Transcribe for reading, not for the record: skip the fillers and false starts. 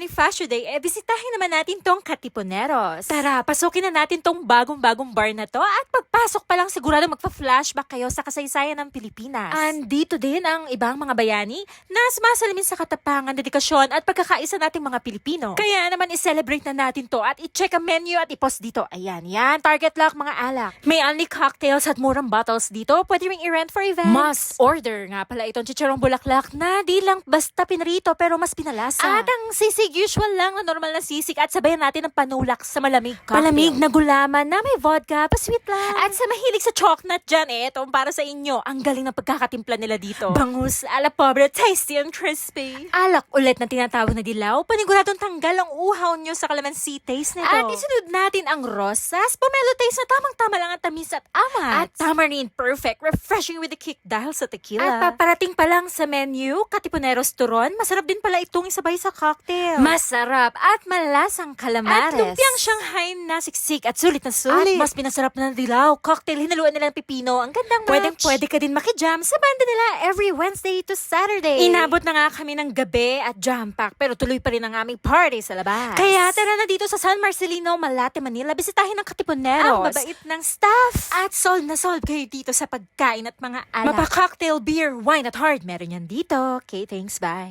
Bonifacio Day, bisitahin naman natin tong Katipuneros. Tara, pasukin na natin tong bagong-bagong bar na to at pagpasok pa lang sigurado magpa-flashback kayo sa kasaysayan ng Pilipinas. Andito din ang ibang mga bayani na sumasalamin sa katapangan, dedikasyon at pagkakaisa nating mga Pilipino. Kaya naman i-celebrate na natin to at i-check ang menu at i-post dito. Ayan, yan. Target lock mga alak. May only cocktails at murang bottles dito. Pwede ring i-rent for event. Must order nga pala itong chicharong bulaklak na di lang basta pinarito pero mas pinalasa. At ang sisig, usual lang na normal na sisig at sabayan natin ng panulak sa malamig cocktail. Malamig na gulaman na may vodka, pa-sweet lang. At sa mahilig sa chocolate dyan, itong para sa inyo. Ang galing ng pagkakatimpla nila dito. Bangus, ala pobre, tasty and crispy. Alak ulit na tinatawag na dilaw. Paniguradong tanggal ang uhaw nyo sa calamansi taste nito. At isunod natin ang rosas, pomelo taste na tamang-tama lang ang tamis at amat. At tamarind, perfect, refreshing with the kick dahil sa tequila. At paparating pa lang sa menu, Katipuneros turon, masarap din pala itong isabay sa cocktail. Masarap at malasang calamares. At lumpiang Shanghai na siksik at sulit na sulit. At mas pinasarap na dilaw. Cocktail, hinaluan nila ng pipino. Ang gandang match. Pwede ka din makijam sa banda nila every Wednesday to Saturday. Inabot na nga kami ng gabi at jam pack pero tuloy pa rin ang aming party sa labas. Kaya tara na dito sa San Marcelino, Malate, Manila. Bisitahin ang Katipuneros. Ang mabait ng staff. At sold na sold kayo dito sa pagkain at mga alak. Mapa-cocktail, beer, wine at hard. Meron yan dito. Okay, thanks, bye.